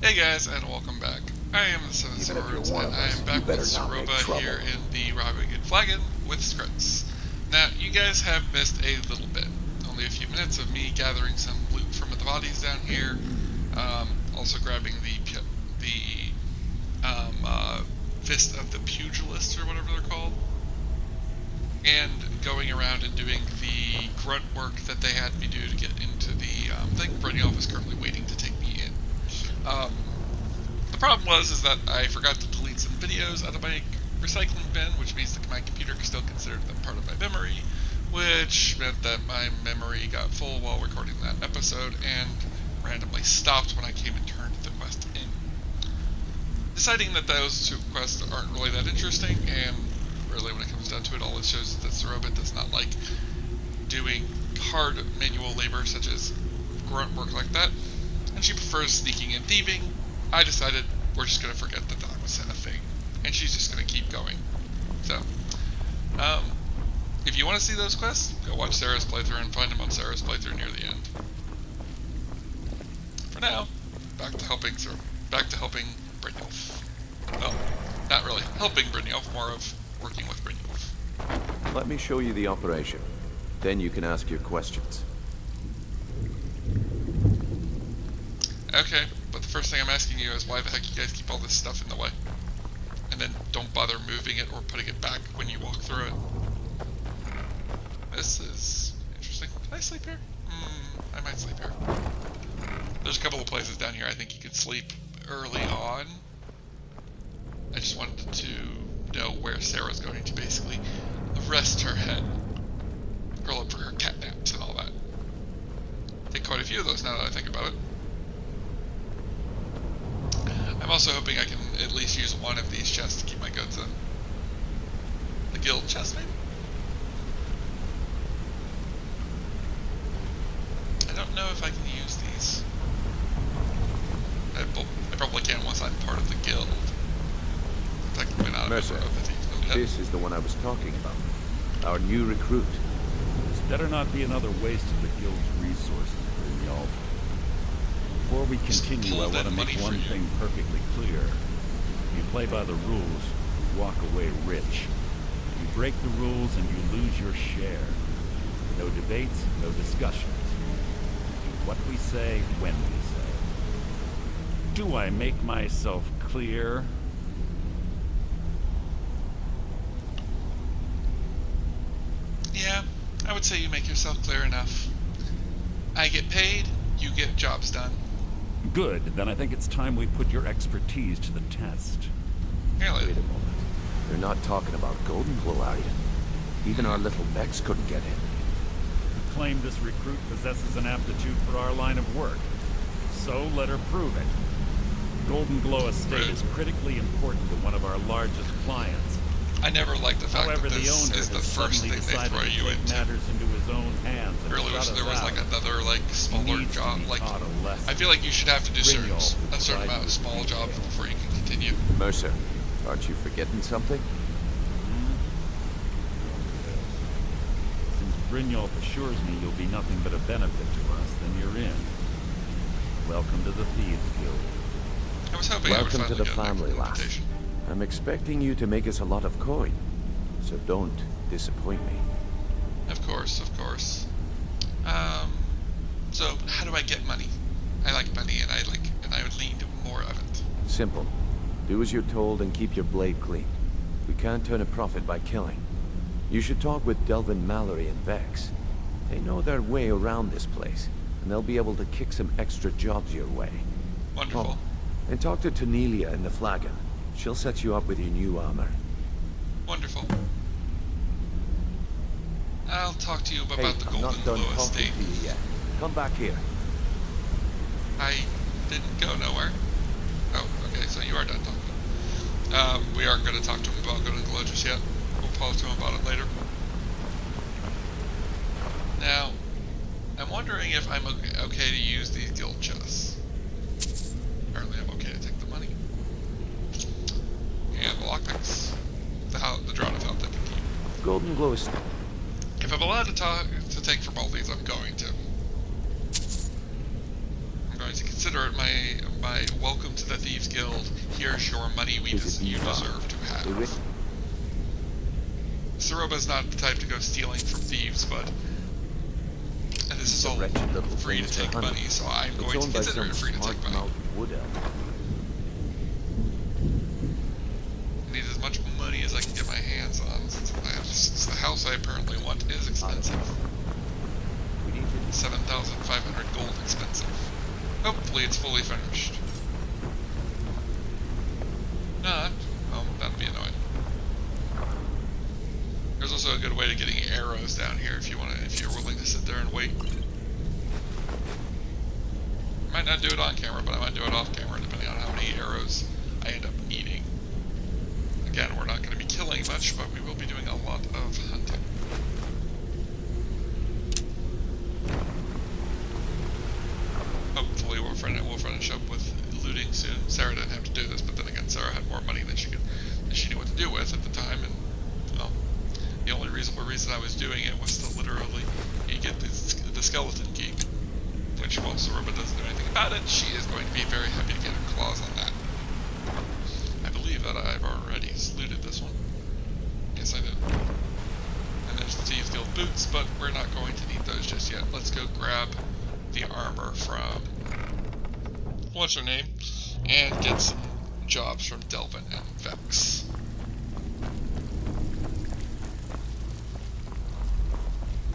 Hey guys, and welcome back. I am the Seven Even if you're Swords, one and of I us, am you back with better not make Saroba trouble. here in the Robbing and Flagon with scripts. Now, you guys have missed a little bit. Only a few minutes of me gathering some loot from the bodies down here, also grabbing the Fist of the Pugilists, or whatever they're called, and going around and doing the grunt work that they had me do to get into the thing. Brynjolf is currently waiting to take me in. The problem is that I forgot to delete some videos out of my recycling bin, which means that my computer still considered them part of my memory, which meant that my memory got full while recording that episode and randomly stopped when I came and turned the quest in. Deciding that those two quests aren't really that interesting, and really when it comes down to it, all it shows is that Saroba does not like doing hard manual labor such as grunt work like that, and she prefers sneaking and thieving. I decided we're just going to forget that that was a thing, and she's just going to keep going. So, if you want to see those quests, go watch Sarah's playthrough and find them on Sarah's playthrough near the end. For now, back to helping Brynjolf. Well, not really helping Brynjolf, more of working with Brynjolf. Let me show you the operation. Then you can ask your questions. Okay, but the first thing I'm asking you is why the heck you guys keep all this stuff in the way? And then don't bother moving it or putting it back when you walk through it. This is interesting. Can I sleep here? I might sleep here. There's a couple of places down here I think you could sleep early on. I just wanted to know where Sarah's going to basically rest her head. Curl up for her cat naps and all that. Take quite a few of those now that I think about it. I'm also hoping I can at least use one of these chests to keep my goods in. The guild chest, maybe? I don't know if I can use these. I probably can once I'm part of the guild. Technically not a member of the team. This is the one I was talking about. Our new recruit. This better not be another waste of the guild's resources, Brynjolf. Before we continue, I want to make one thing perfectly clear. If you play by the rules, you walk away rich. You break the rules and you lose your share. No debates, no discussions. Do what we say, when we say. Do I make myself clear? Yeah, I would say you make yourself clear enough. I get paid, you get jobs done. Good, then I think it's time we put your expertise to the test. Really? Wait a moment. You're not talking about Golden Glow, are you? Even our little Vex couldn't get in. You claim this recruit possesses an aptitude for our line of work. So let her prove it. Golden Glow Estate is critically important to one of our largest clients. I never liked the fact However, that the this owner is the has first suddenly thing they decided throw to you take into. matters into his own hands and Really wish shut there us was out. like another smaller Needs to job. be Like, taught a lesson. I feel like you should have to do a certain Brynjolf amount of small provides jobs before you can continue. Mercer, aren't you forgetting something? Since Brynjolf assures me you'll be nothing but a benefit to us, then you're in. Welcome to the Thieves Guild. I was hoping I would Welcome to finally the get an family, lass. invitation. I'm expecting you to make us a lot of coin. So don't disappoint me. Of course, of course. So how do I get money? I like money, and I would need more of it. Simple. Do as you're told and keep your blade clean. We can't turn a profit by killing. You should talk with Delvin Mallory and Vex. They know their way around this place, and they'll be able to kick some extra jobs your way. Wonderful. Oh, and talk to Tanelia in the Flagon. She'll set you up with your new armor. Wonderful. I'll talk to you about Hey, the I'm Golden not done Glow talking Estate. to you yet. Come back here. I didn't go nowhere. Oh, okay, so you are done talking. We aren't going to talk to him about Golden Glow just yet. We'll talk to him about it later. Now, I'm wondering if I'm okay to use these guild chests. Apparently I'm okay to take the money. And the lockpicks. The drone is out that can keep. Golden Glow is... If I'm allowed to take from all these, I'm going to. I'm going to consider it my welcome to the Thieves Guild. Here's your money you deserve to have. Saroba's not the type to go stealing from thieves, but this is all free to take money, so I'm going to consider it free to take money. I need as much money as I can get my hands on, since the house I apparently want is expensive. 7,500 gold expensive. Hopefully it's fully finished. Not, well, that'd be annoying. There's also a good way to getting arrows down here if you're willing to sit there and wait. I might not do it on camera, but I might do it off camera depending on how many arrows I end up needing. Again, we're not going to be killing much, but we will be doing a lot of hunting. Hopefully we'll finish up with looting soon. Sarah didn't have to do this, but then again, Sarah had more money than she knew what to do with at the time, and well, the only reasonable reason I was doing it was to literally get the skeleton key, which while Saroba doesn't do anything about it, she is going to be very happy to get her claws on that. I believe that I've already looted this one. Yes, I did. And there's the Thieves Guild boots, but we're not going to need those just yet. Let's go grab the armor from what's her name, and get some jobs from Delvin and Vex.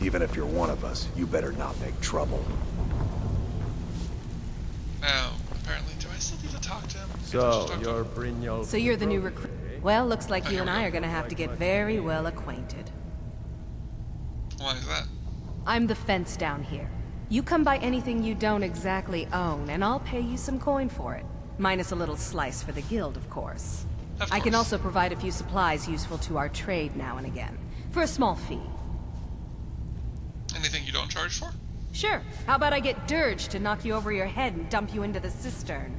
Even if you're one of us, you better not make trouble. Now, apparently, do I still need to talk to him? So you're the new recruit. Well, looks like you and I are gonna have to get very well acquainted. Why is that? I'm the fence down here. You come by anything you don't exactly own, and I'll pay you some coin for it. Minus a little slice for the guild, of course. I can also provide a few supplies useful to our trade now and again, for a small fee. Anything you don't charge for? Sure. How about I get Dirge to knock you over your head and dump you into the cistern?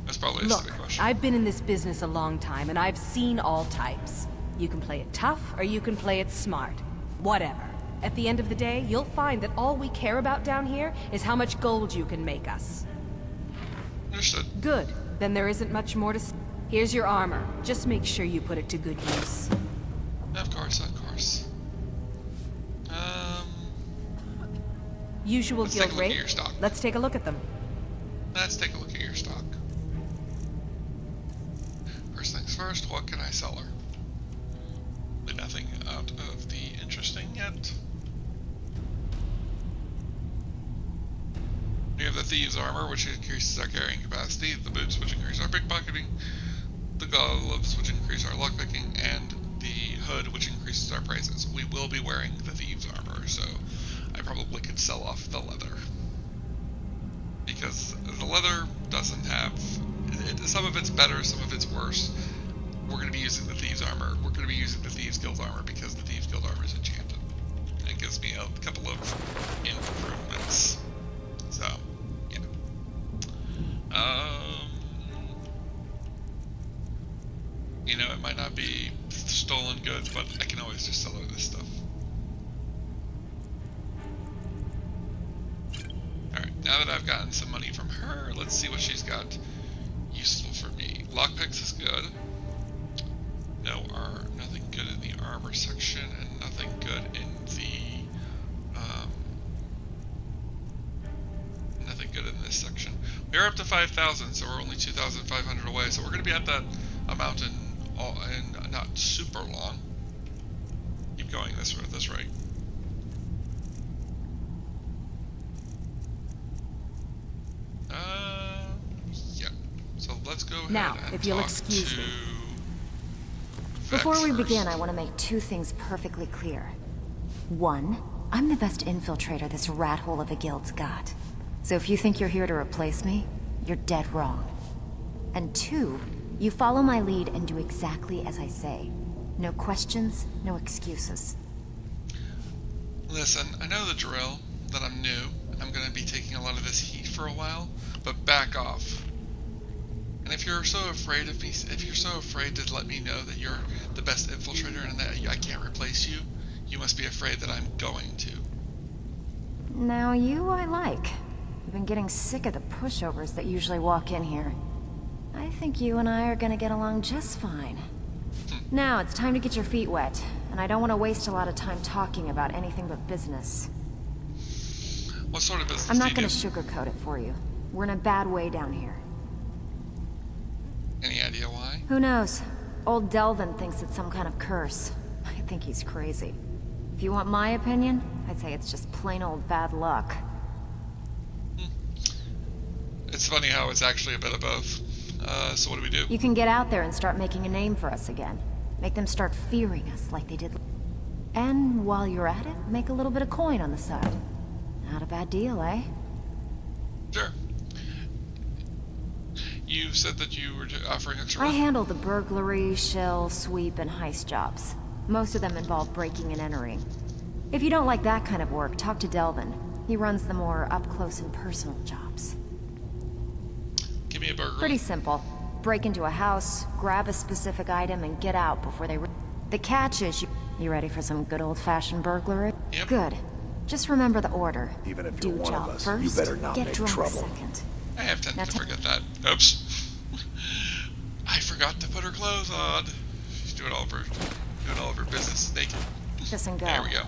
That's probably a Look, stupid question. I've been in this business a long time, and I've seen all types. You can play it tough, or you can play it smart. Whatever. At the end of the day, you'll find that all we care about down here is how much gold you can make us. Understood. Good. Then there isn't much more to say. Here's your armor. Just make sure you put it to good use. Of course, of course. Usual Let's guild take a look at rate. your stock. Let's take a look at them. Let's take a look at your stock. First things first, what can I sell her? Nothing out of the interesting yet. We have the Thieves Armor, which increases our carrying capacity, the boots, which increase our pickpocketing, the gloves, which increase our lockpicking, and the hood, which increases our prices. We will be wearing the Thieves Armor, so I probably could sell off the leather. Because the leather doesn't have... some of it's better, some of it's worse. We're going to be using the Thieves Armor. We're going to be using the Thieves Guild Armor because the Thieves Guild Armor is enchanted. And it gives me a couple of improvements. So, yeah. You know, it might not be stolen goods, but I can always just sell her this stuff. Alright, now that I've gotten some money from her, let's see what she's got useful for me. Lockpicks is good. Nothing good in the armor section, and nothing good in the, nothing good in this section. We're up to 5,000, so we're only 2,500 away, so we're going to be at that amount in not super long. Keep going this rate. Yeah. So let's go ahead Now, and if you'll talk excuse to me. Vex Before we first. begin, I want to make two things perfectly clear. One, I'm the best infiltrator this rat hole of a guild's got. So if you think you're here to replace me, you're dead wrong. And two, you follow my lead and do exactly as I say. No questions, no excuses. Listen, I know the drill, that I'm new, and I'm going to be taking a lot of this heat for a while, but back off. And if you're so afraid of me, if you're so afraid to let me know that you're the best infiltrator and that I can't replace you, you must be afraid that I'm going to. Now you I like. I've been getting sick of the pushovers that usually walk in here. I think you and I are gonna get along just fine. Now, it's time to get your feet wet, and I don't want to waste a lot of time talking about anything but business. What sort of business I'm not do gonna you do? sugarcoat it for you. We're in a bad way down here. Any idea why? Who knows? Old Delvin thinks it's some kind of curse. I think he's crazy. If you want my opinion, I'd say it's just plain old bad luck. It's funny how it's actually a bit of both. So what do we do? You can get out there and start making a name for us again. Make them start fearing us like they did. And while you're at it, make a little bit of coin on the side. Not a bad deal, eh? Sure. You said that you were offering extra I work? handle the burglary, shell, sweep, and heist jobs. Most of them involve breaking and entering. If you don't like that kind of work, talk to Delvin. He runs the more up-close and personal jobs. Give me a burger. Pretty simple. Break into a house, grab a specific item, and get out before they... The catch is you ready for some good old-fashioned burglary? Yep. Good. Just remember the order. Even if Do you're one of job us, first, you better not get make drunk trouble. second. I have tended Now to forget that. Oops. I forgot to put her clothes on. She's doing all of her business naked. This and go. There we go.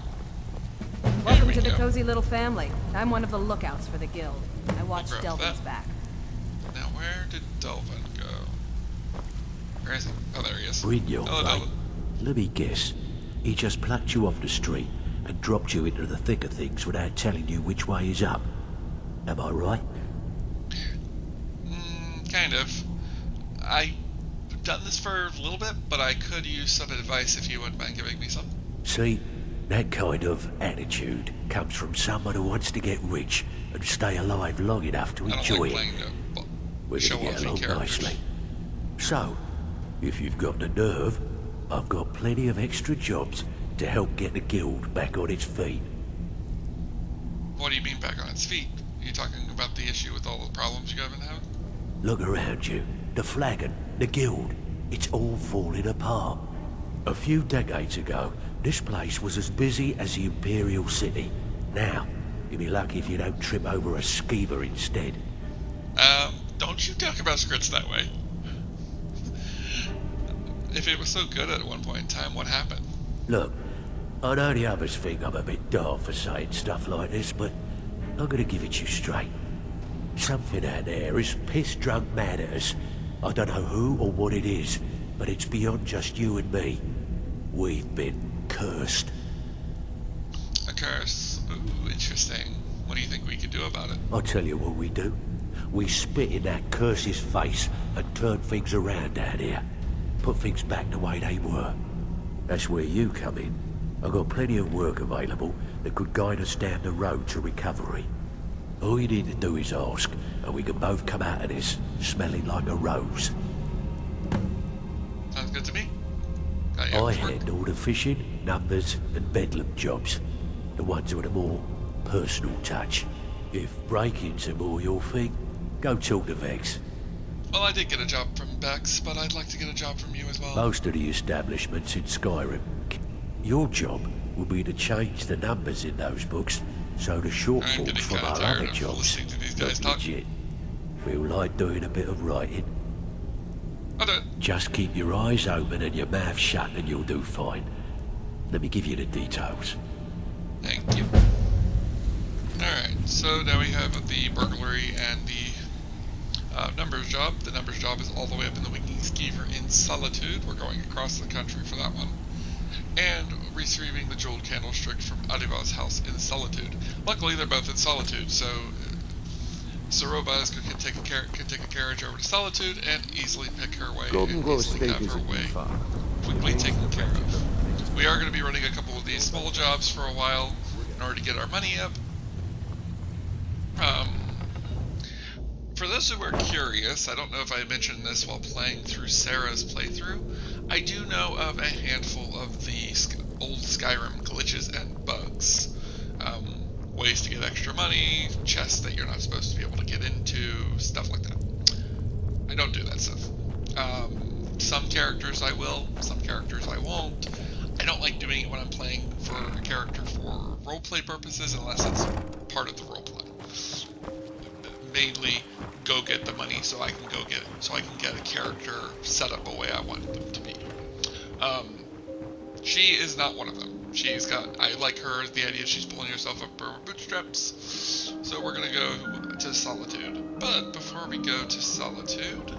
Welcome we to the go. cozy little family. I'm one of the lookouts for the guild. I watch grab Delvin's that. back. Now where did Delvin go? Where is he? Oh, there he is. Bring your Hello, way. Delvin. Let me guess. He just plucked you off the street and dropped you into the thick of things without telling you which way is up. Am I right? Kind of. I've done this for a little bit, but I could use some advice if you wouldn't mind giving me some. See, that kind of attitude comes from someone who wants to get rich and stay alive long enough to I don't enjoy like it. playing the We're show gonna get off along characters. nicely. So, if you've got the nerve, I've got plenty of extra jobs to help get the guild back on its feet. What do you mean back on its feet? Are you talking about the issue with all the problems you haven't had? Look around you. The flagon, the guild, it's all falling apart. A few decades ago, this place was as busy as the Imperial City. Now, you'll be lucky if you don't trip over a skeever instead. Don't you talk about scripts that way. If it was so good at one point in time, what happened? Look, I know the others think I'm a bit daft for saying stuff like this, but I'm gonna give it you straight. Something out there is piss-drunk mad at us. I don't know who or what it is, but it's beyond just you and me. We've been cursed. A curse. Ooh, interesting. What do you think we could do about it? I'll tell you what we do. We spit in that curse's face and turn things around out here. Put things back the way they were. That's where you come in. I've got plenty of work available that could guide us down the road to recovery. All you need to do is ask, and we can both come out of this smelling like a rose. Sounds good to me. Got you I up to work. handle the fishing, numbers, and bedlam jobs. The ones with a more personal touch. If breaking's a more your thing, go talk to Vex. Well, I did get a job from Bex, but I'd like to get a job from you as well. Most of the establishments in Skyrim. Your job will be to change the numbers in those books, so the I'm shortfalls getting from kinda our tired other of jobs listening to these guys look talk. legit. Feel like doing a bit of writing? I'll do it. Just keep your eyes open and your mouth shut and you'll do fine. Let me give you the details. Thank you. Alright, so now we have the burglary and the numbers job. The numbers job is all the way up in the Winging Skeever in Solitude. We're going across the country for that one. And retrieving the jeweled candlestick from Adiva's house in Solitude. Luckily, they're both in Solitude, so Saroba can take a carriage over to Solitude and easily pick her way Golden and Glow easily Estate have her isn't way too far. quickly taken care of. We are going to be running a couple of these small jobs for a while in order to get our money up. For those who are curious, I don't know if I mentioned this while playing through Sarah's playthrough, I do know of a handful of the old Skyrim glitches and bugs. Ways to get extra money, chests that you're not supposed to be able to get into, stuff like that. I don't do that stuff. Some characters I will, some characters I won't. I don't like doing it when I'm playing for a character for roleplay purposes unless it's part of the roleplay. mainly go get the money so I can get a character set up the way I want them to be. She is not one of them. I like her, the idea she's pulling herself up her bootstraps. So we're gonna go to Solitude. But before we go to Solitude,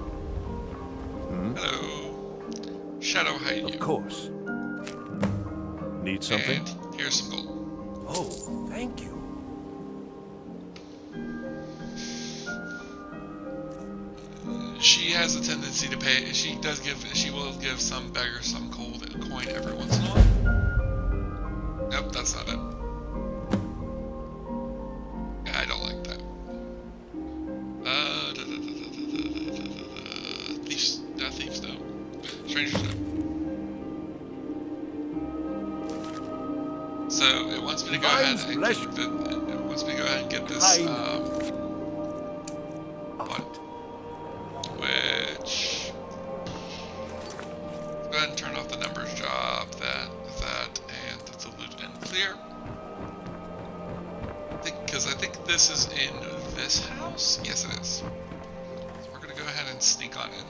hello, Shadow, how you? Of course. Need something? And here's some gold. Oh, thank you. She has a tendency to pay. She will give some beggar some coin every once in a while. Nope, that's not it. Yeah, I don't like that. Thieves no. Strangers no. So it wants me to go ahead and get this. Which, let's go ahead and turn off the numbers job, that, and the loot and clear. Because I think this is in this house. Yes, it is. So we're gonna go ahead and sneak on in.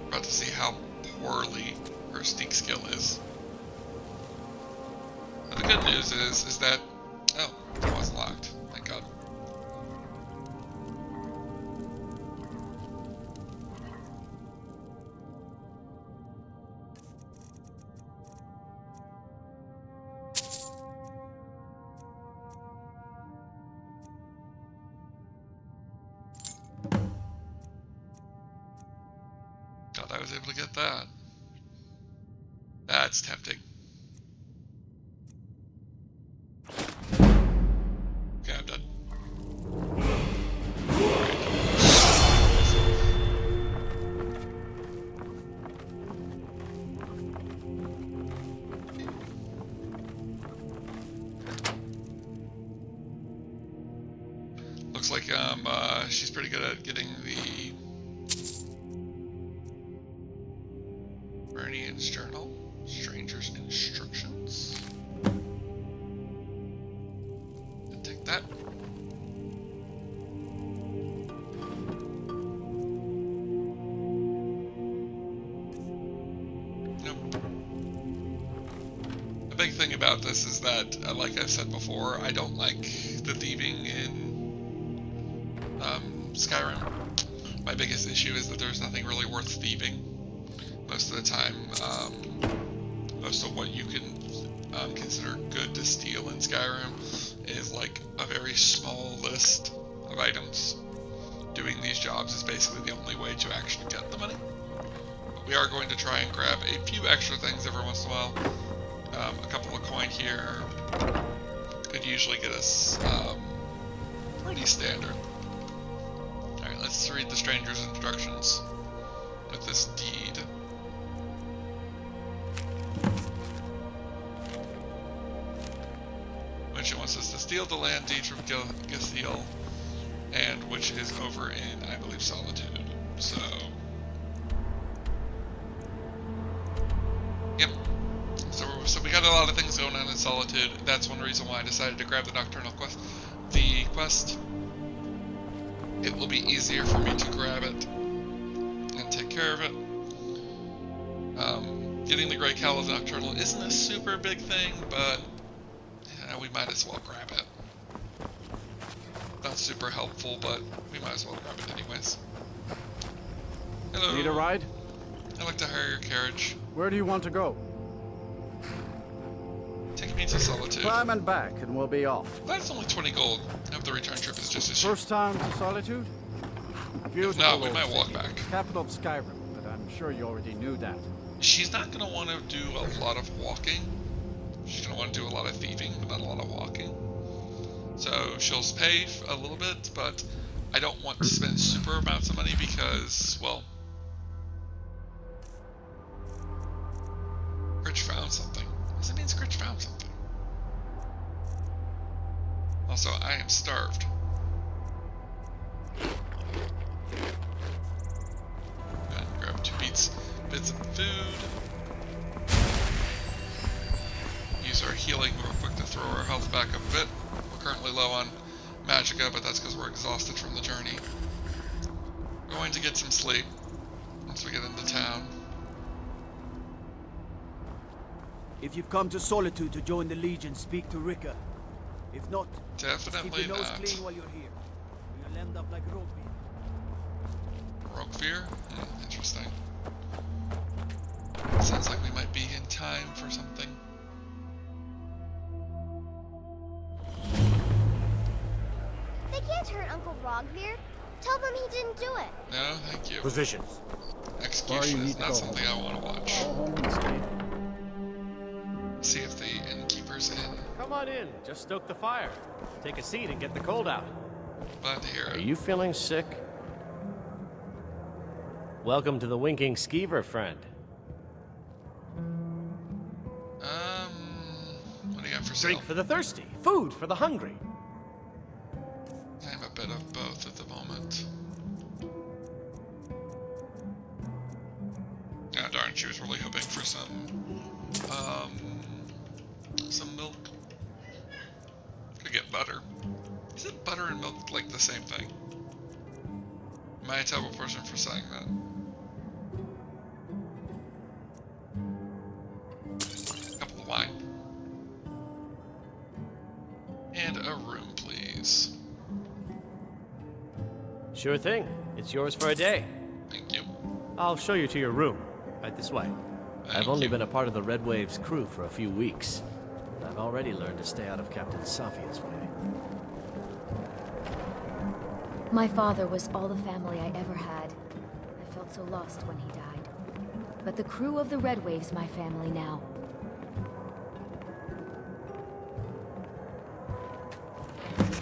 About to see how poorly her sneak skill is. Now, the good news is that, oh, it was locked. Thank God. I was able to get that. That's tempting. Okay, I'm done. Looks like she's pretty good at getting the Bernian's Journal, Stranger's Instructions. And take that. Nope. The big thing about this is that, like I've said before, I don't like the thieving in Skyrim. My biggest issue is that there's nothing really worth thieving. Most of the time, most of what you can consider good to steal in Skyrim is like a very small list of items. Doing these jobs is basically the only way to actually get the money. But we are going to try and grab a few extra things every once in a while. A couple of coin here could usually get us pretty standard. Alright, let's read the Stranger's Instructions with this deed. Which wants us to steal the land deed from Githiel, and which is over in, I believe, Solitude. So, yep. So we got a lot of things going on in Solitude. That's one reason why I decided to grab the Nocturnal quest. The quest. It will be easier for me to grab it and take care of it. Getting the Great Cowl of the Nocturnal isn't a super big thing, but we might as well grab it. Not super helpful, but we might as well grab it anyways. Hello. Need a ride? I'd like to hire your carriage. Where do you want to go? Take me to Solitude. Climb and back, and we'll be off. That's only 20 gold. If the return trip is just as cheap. First time to Solitude? Beautiful. No, we old might city. walk back. Capital of Skyrim, but I'm sure you already knew that. She's not going to want to do a lot of walking. She's going to want to do a lot of thieving, but not a lot of walking. So she'll pay a little bit, but I don't want to spend super amounts of money because, well, Critch found something. What does it mean Critch found something? Also, I am starved. And grab 2 bits of food. Use our healing real quick to throw our health back a bit. currently low on magicka, but that's because we're exhausted from the journey. Going to get some sleep once we get into town. If you've come to Solitude to join the Legion, speak to Rika. If not, Definitely keep your nose not. clean while you're here. You'll end up like Rogvi. Rogue interesting. Sounds like we might be in time for something. They can't hurt Uncle Rogvir. Tell them he didn't do it. No, thank you. Positions. Execution is not something I want to watch. See if the innkeeper's in. Come on in. Just stoke the fire. Take a seat and get the cold out. Glad to hear Are it. you feeling sick? Welcome to the Winking Skeever, friend. What do you got for sale? Drink for the thirsty, food for the hungry. I'm a bit of both at the moment. Ah, darn, she was really hoping for some milk. Could get butter. Isn't butter and milk like the same thing? Am I a terrible person for saying that? Cup of wine. And a room, please. Sure thing. It's yours for a day. Thank you. I'll show you to your room. Right this way. Thank I've only you. been a part of the Red Wave's crew for a few weeks. But I've already learned to stay out of Captain Safia's way. My father was all the family I ever had. I felt so lost when he died. But the crew of the Red Wave's my family now.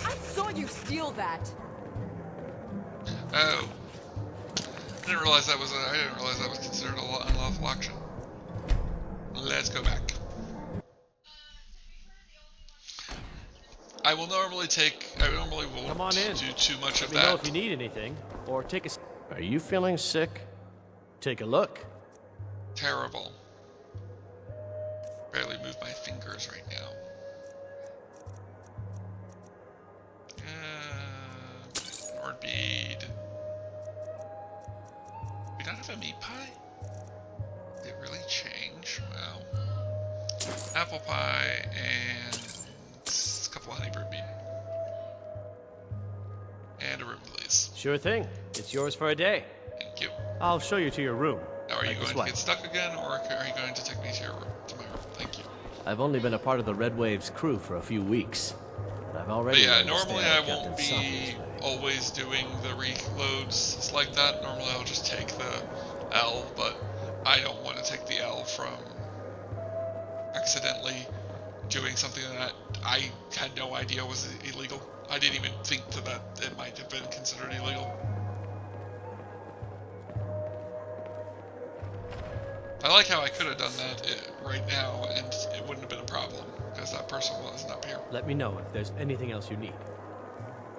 I saw you steal that! Oh. I didn't realize that was considered an unlawful action. Let's go back. I normally won't Come on in. do too much of Let me know that. if you need anything, or take a... Are you feeling sick? Take a look. Terrible. Barely move my fingers right now. Lord bead. We don't have a meat pie? Did it really change? Wow. Apple pie and a couple honeyberry meat. And a room, please. Sure thing. It's yours for a day. Thank you. I'll show you to your room. Now, are you Right this going to way. get stuck again, or are you going to take me to your room? To my room. Thank you. I've only been a part of the Red Wave's crew for a few weeks. But I've But already yeah, learned to stay normally out I of won't Captain be Safia's way. always doing the reloads like that. Normally I'll just take the L, but I don't want to take the L from accidentally doing something that I had no idea was illegal. I didn't even think that it might have been considered illegal. I like how I could have done that right now and it wouldn't have been a problem because that person wasn't up here. Let me know if there's anything else you need.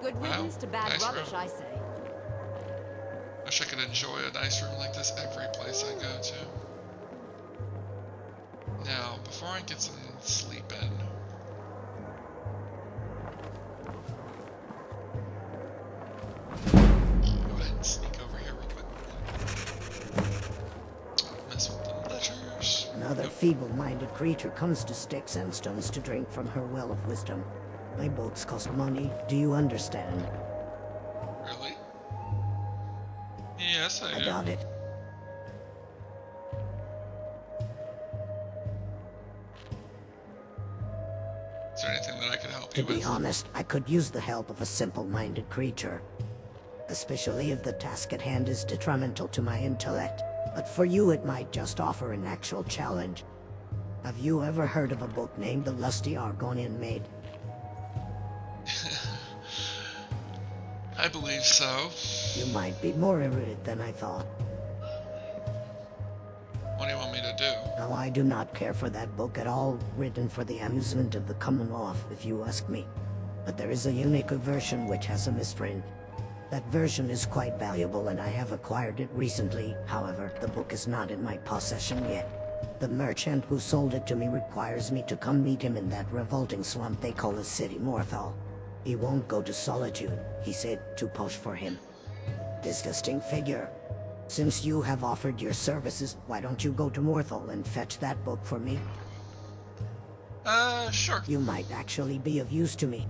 Good riddance to bad nice rubbish, room. I say. Wish I could enjoy a nice room like this every place I go to. Now, before I get some sleep in, go ahead and sneak over here real quick. Mess with the letters. Another feeble-minded creature comes to sticks and stones to drink from her well of wisdom. My boats cost money. Do you understand? Really? Yes, I I do. got it. Is there anything that I can help To you be with? honest, I could use the help of a simple-minded creature. Especially if the task at hand is detrimental to my intellect. But for you, it might just offer an actual challenge. Have you ever heard of a book named The Lusty Argonian Maid? I believe so. You might be more erudite than I thought. What do you want me to do? Now, I do not care for that book at all, written for the amusement of the Commonwealth, if you ask me. But there is a unique version which has a misprint. That version is quite valuable and I have acquired it recently. However, the book is not in my possession yet. The merchant who sold it to me requires me to come meet him in that revolting swamp they call the city Immortal. He won't go to Solitude. He said to push for him. Disgusting figure. Since you have offered your services, why don't you go to Immortal and fetch that book for me? Sure. You might actually be of use to me.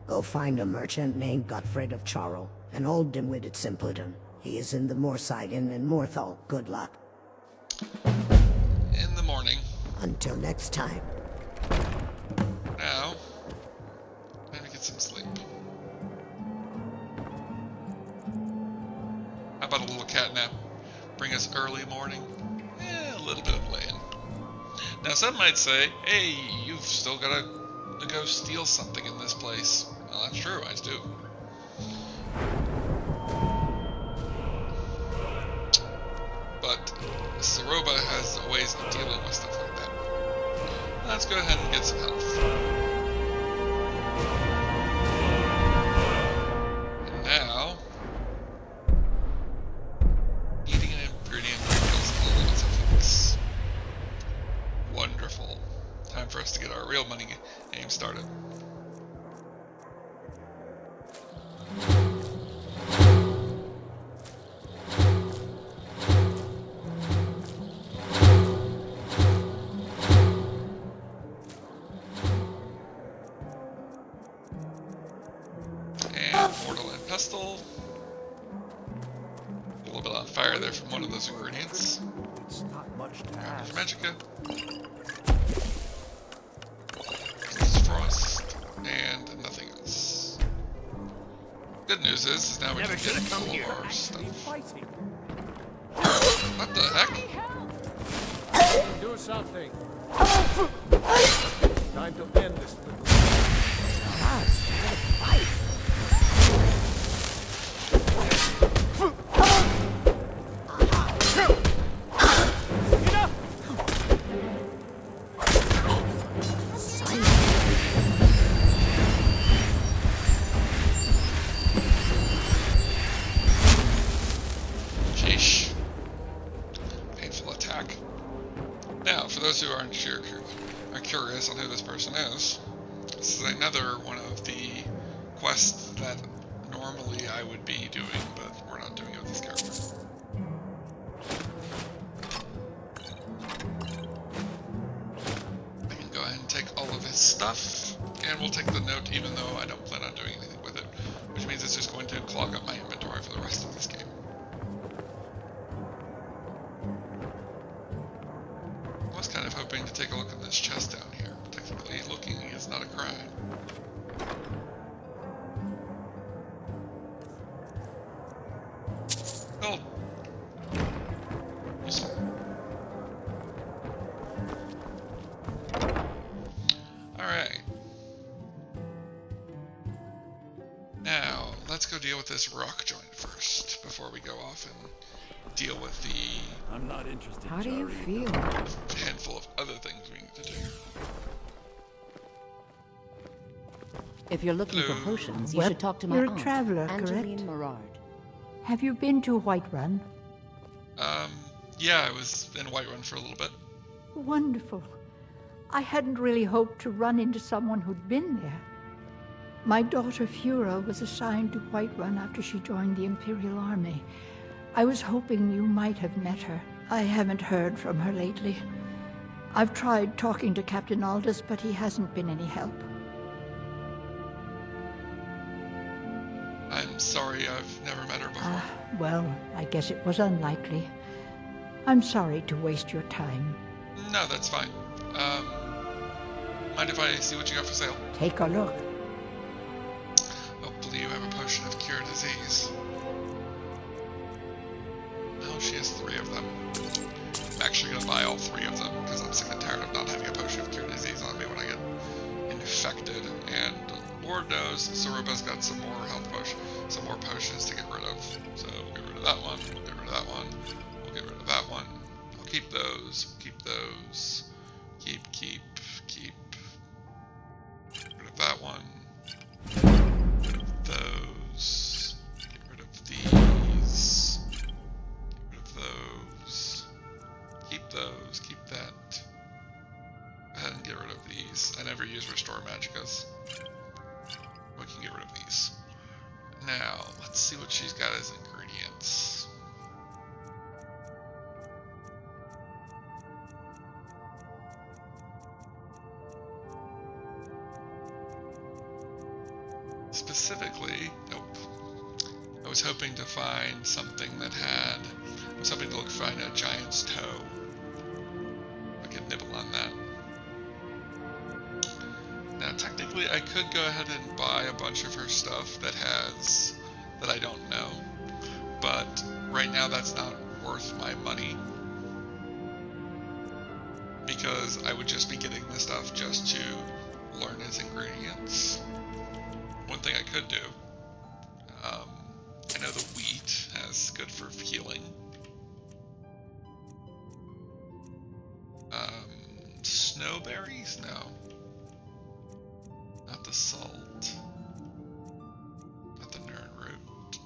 Go find a merchant named Godfred of Charl, an old dim-witted simpleton. He is in the Moorside Inn in Immortal. Good luck. In the morning. Until next time. Now, maybe get some sleep. How about a little cat nap? Bring us early morning? A little bit of laying. Now, some might say, hey, you've still got to go steal something in this place. Well, that's true, I do. But Saroba has ways of dealing with stuff like that. Let's go ahead and get some health. And now, eating an ingredient kills lots of things. Wonderful. Time for us to get our real money game started. Mortal and pestle. A little bit on fire there from one of those ingredients. It's not much to ask. Magicka. Frost. And nothing else. Good news is now we can get all of our stuff. What the heck? Do something. Time to end this little... Sheesh. Painful attack. Now, for those who are curious on who this person is, this is another one of the quests that normally I would be doing, but we're not doing it with this character. I can go ahead and take all of his stuff, and we'll take the note even though I don't plan on doing anything with it, which means it's just going to clog up my inventory for the rest of this game. I was kind of hoping to take a look at this chest down here. Technically, looking is not a crime. Gold. Useful. Alright. Now, let's go deal with this rock joint first, before we go off and deal with the I'm not interested. How do you feel? handful of other things we need to do. If you're looking for potions, you Well, should talk to my you're aunt, a traveler, Angeline correct? Morard. Have you been to Whiterun? Yeah, I was in Whiterun for a little bit. Wonderful. I hadn't really hoped to run into someone who'd been there. My daughter Fura was assigned to Whiterun after she joined the Imperial Army. I was hoping you might have met her. I haven't heard from her lately. I've tried talking to Captain Aldous, but he hasn't been any help. I'm sorry, I've never met her before. Well, I guess it was unlikely. I'm sorry to waste your time. No, that's fine. Mind if I see what you got for sale? Take a look. Hopefully you have a potion of cure disease. Oh, she has 3 of them. I'm actually going to buy all 3 of them, because I'm sick and tired of not having a potion of cure disease on me when I get infected. And Lord knows, Saroba's got some more health potions, some more potions to get rid of. So we'll get rid of that one, we'll get rid of that one, we'll get rid of that one. I'll keep those, keep those, keep. Get rid of that one. Get rid of those. Get rid of these. Get rid of those. Keep those, keep that. Go ahead and get rid of these. I never use restore magickas. We can get rid of Now, let's see what she's got as ingredients. Specifically, nope. I was hoping to find something that had, I was hoping to find a giant's toe. I could nibble on that. Now, technically, I could go ahead and buy a bunch of her stuff that I don't know, but right now that's not worth my money, because I would just be getting the stuff just to learn its ingredients. One thing I could do, I know the wheat has good for healing. Snowberries? No. Not the salt. Not the nerd root.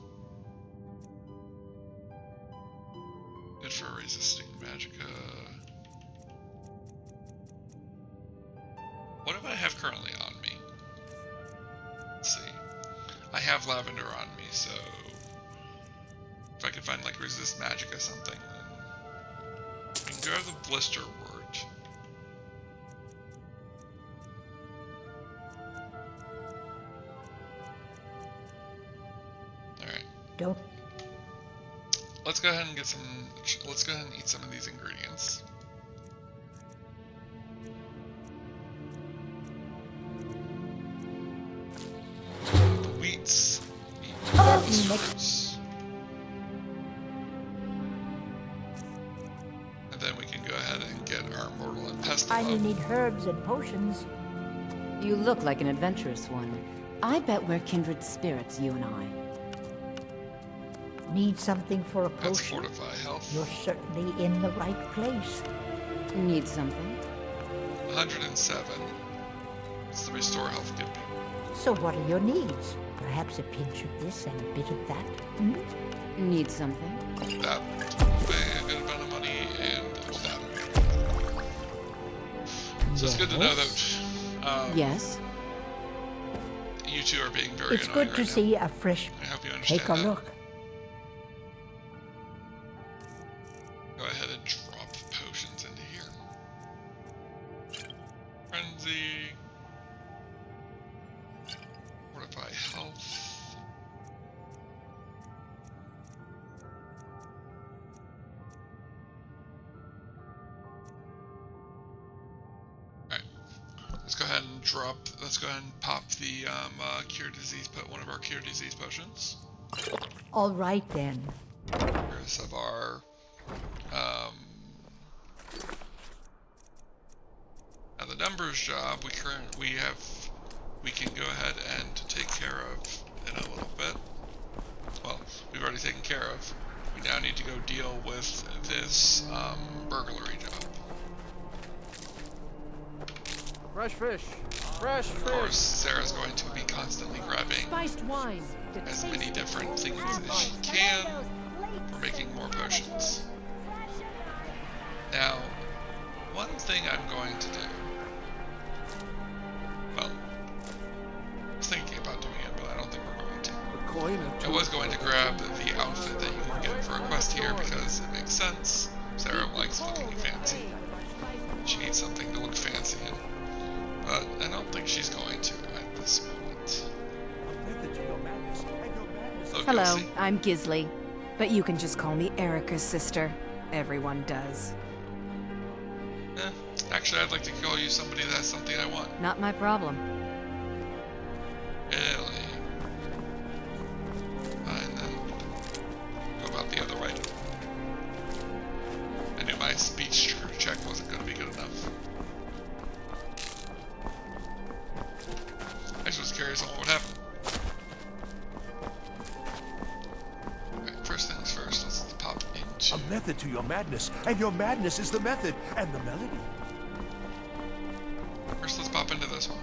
Good for resisting magicka. What do I have currently on me? Let's see. I have lavender on me, so if I could find like resist magicka something, then we can go to the blister wort. Don't. Let's go ahead and get some. Let's go ahead and eat some of these ingredients. The wheats. And then we can go ahead and get our Immortal and Pestle. I need herbs and potions. You look like an adventurous one. I bet we're kindred spirits, you and I. Need something for a That's potion? fortify health. You're certainly in the right place. Need something? 107. What's the restore health give me? So what are your needs? Perhaps a pinch of this and a bit of that? Hmm? Need something? That. A good amount of money and that. So it's good to know that. Yes. You two are being very It's annoying good to right see a fresh. now. I hope you understand Take a that. look. Go ahead and drop potions into here. Frenzy. Fortify health. Alright. Let's go ahead and drop, let's go ahead and pop the cure disease, put one of our cure disease potions. All right then. Here's of our now the numbers job we can go ahead and take care of in a little bit. Well, we've already taken care of. We now need to go deal with this burglary job. Fresh fish. Fresh fish. Of course, Sarah's going to be constantly grabbing Spiced wine. as many different things as she can for making more potions. Now, one thing I'm going to do, well, I was thinking about doing it, but I don't think we're going to. I was going to grab the outfit that you can get for a quest here because it makes sense. Sarah likes looking fancy. She needs something to look fancy in. But I don't think she's going to at this moment. Oh, Hello, Gilsey. I'm Gisli, but you can just call me Erica's sister. Everyone does. Actually, I'd like to call you somebody that has something I want. Not my problem. Really? Fine then. Go about the other way. I knew my speech check wasn't going to be good enough. I just was curious on what would happen. Alright, first things first, let's pop into... A method to your madness, and your madness is the method, and the melody. First, let's pop into this one.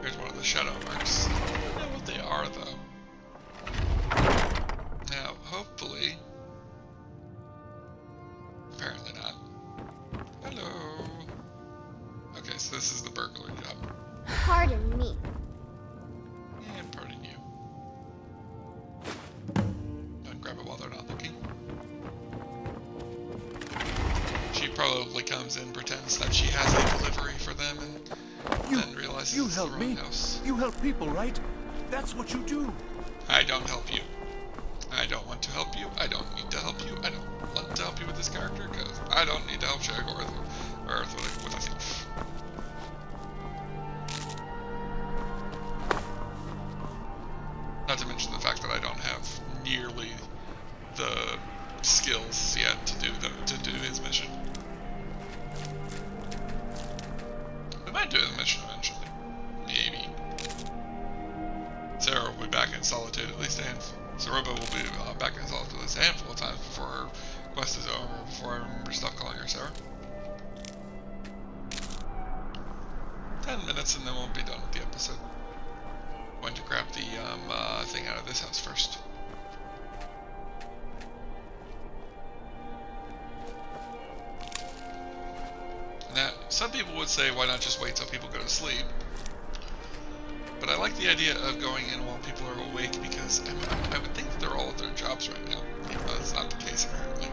Here's one of the shadow marks. I don't know what they are, though. Now, hopefully... Apparently not. Hello. Okay, so this is the burglary job. Pardon me. Yeah, pardon you. probably comes in, pretends that she has a delivery for them, and then realizes You it's the help wrong me. house. You help people, right? That's what you do. I don't help you. I don't want to help you. I don't need to help you. I don't want to help you with this character, because I don't need to help Shag or Earth with a thief. Not to mention the fact that I don't have nearly the skills yet to do his mission. We might do his mission eventually. Maybe. Sarah will be back in Solitude at least a handful. Saroba will be back in Solitude at least a handful of times before her quest is over, before I remember to stop calling her Sarah. 10 minutes and then we'll be done with the episode. Going to grab the thing out of this house first. Now, some people would say, why not just wait till people go to sleep? But I like the idea of going in while people are awake, because I would think that they're all at their jobs right now, even though that's not the case apparently.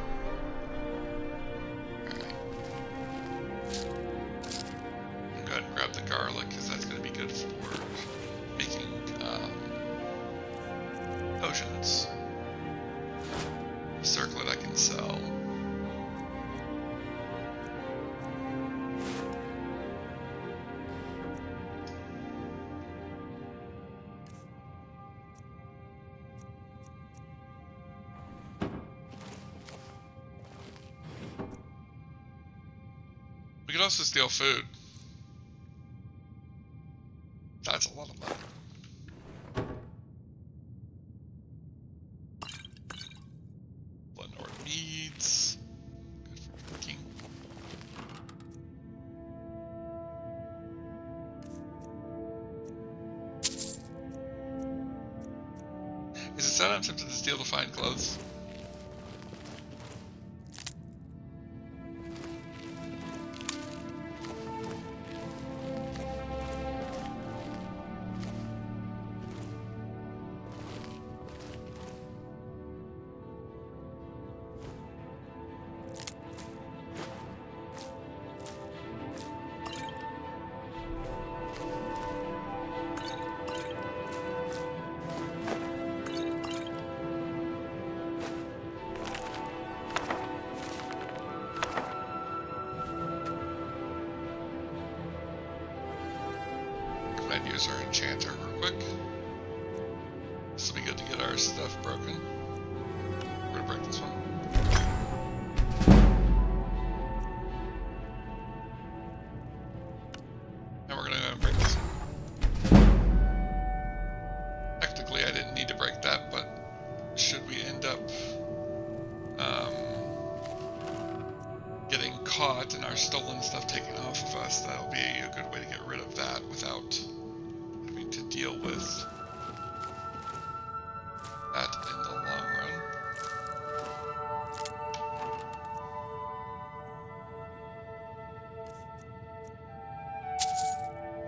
Alright. I'm going to grab the garlic, because that's going to be good for making potions. Circlet I can sell. We could also steal food. That's a lot of money. Lenore meads. Good for drinking. Is it sad I'm tempted to steal the fine clothes? Might use our enchanter real quick. This will be good to get our stuff broken. We're gonna break this one. And we're gonna go and break this one. Technically I didn't need to break that, but should we end up getting caught and our stolen stuff taken off of us, that'll be a good way to get rid of that without having to deal with that in the long run.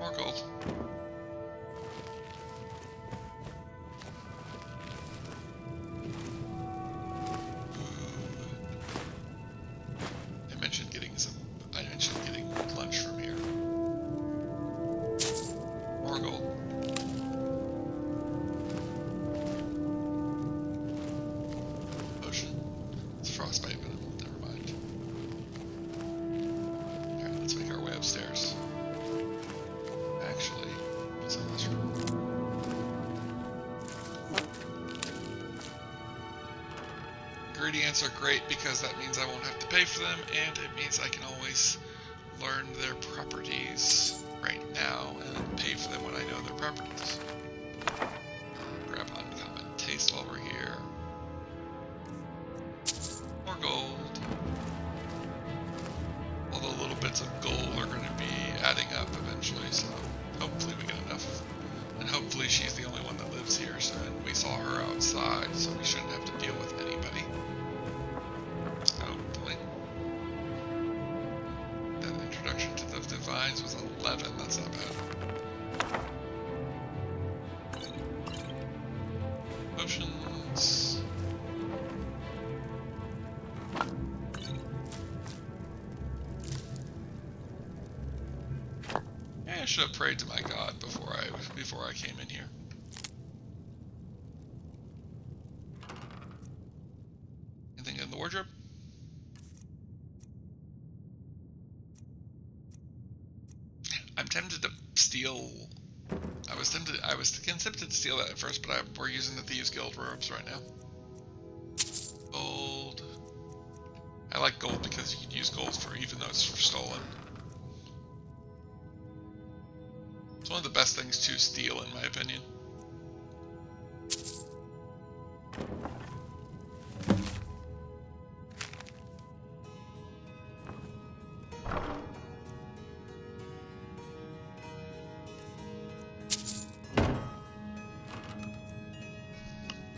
More gold. I mentioned getting lunch from here. More gold. Potion. It's frostbite, but never mind. Okay, let's make our way upstairs. Actually, what's in this room? Ingredients are great because that means I won't have to pay for them, and it means I can always learn their properties right now and then pay for them when I know their properties. Grab uncommon taste while we're here. More gold. All the little bits of gold are going to be adding up eventually, so hopefully we get enough. And hopefully she's the only one that lives here, so and we saw her outside, so we shouldn't have to deal with anybody. Hopefully. That introduction to the Divines was 11, that's not bad. Potions. should have prayed to my god before I came in here. Anything in the wardrobe? I'm tempted to steal. I was tempted to steal that at first, but we're using the Thieves Guild robes right now. Gold. I like gold because you can use gold for, even though it's stolen. It's one of the best things to steal, in my opinion.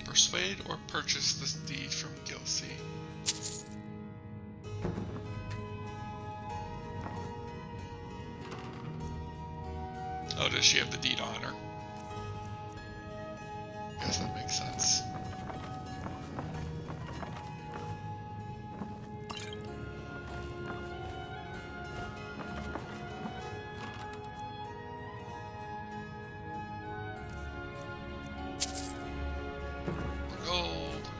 Persuade or purchase this deed from Gilsey. Oh, does she have the deed on her? Guess that makes sense. Gold.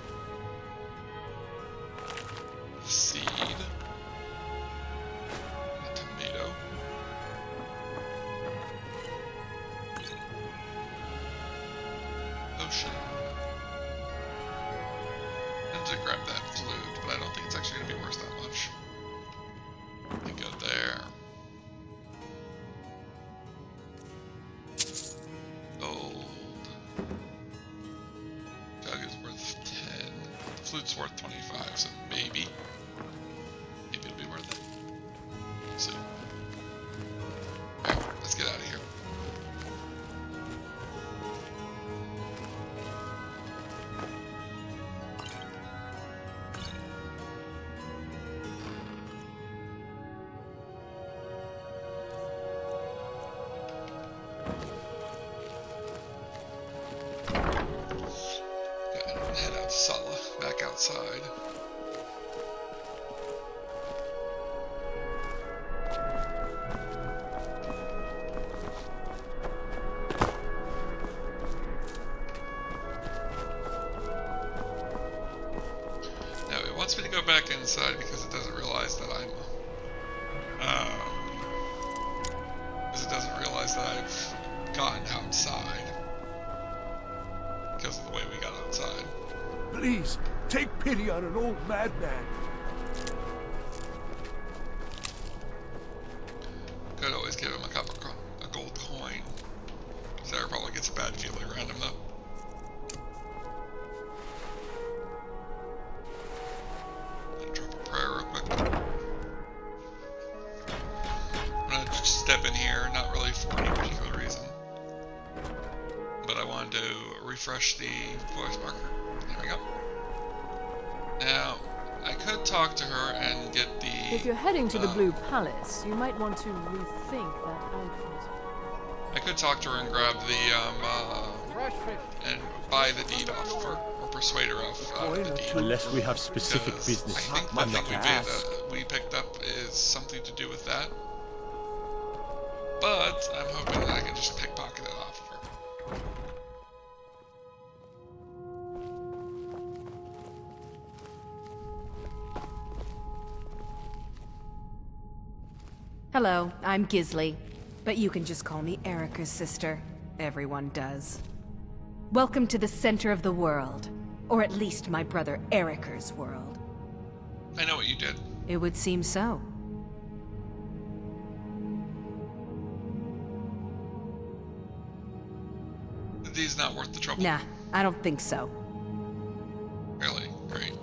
Seed. A tomato. Potion. And to grab that flute, but I don't think it's actually going to be worth that much. They go there. Gold. Jug is worth 10. The flute's worth 25, so maybe it'll be worth it. So, alright, let's get out of here. Head out to Sala, back outside. Now it wants me to go back inside because it doesn't realize that I've gotten outside because of the way we got outside. Please, take pity on an old madman. Could always give him a gold coin. Sarah probably gets a bad feeling around him though. Drop a prayer real quick. I'm gonna just step in here, not really for any particular reason, but I wanted to refresh the voice marker. There we go. Now, I could talk to her and get the... If you're heading to the Blue Palace, you might want to rethink that outfit. I could talk to her and grab the, and buy the deed off of her, or persuade her off the deed. Unless we have specific business. I think the thing we picked up is something to do with that. But, I'm hoping that I can just pickpocket it off of her. Hello, I'm Gisli, but you can just call me Erica's sister. Everyone does. Welcome to the center of the world. Or at least my brother Erica's world. I know what you did. It would seem so. The deed's not worth the trouble. Nah, I don't think so. Really? Great.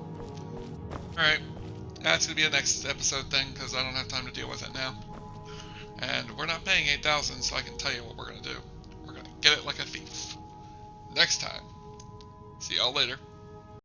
Alright. That's gonna be a next episode thing, because I don't have time to deal with it now. And we're not paying 8,000, so I can tell you what we're gonna do. We're gonna get it like a thief. Next time. See y'all later.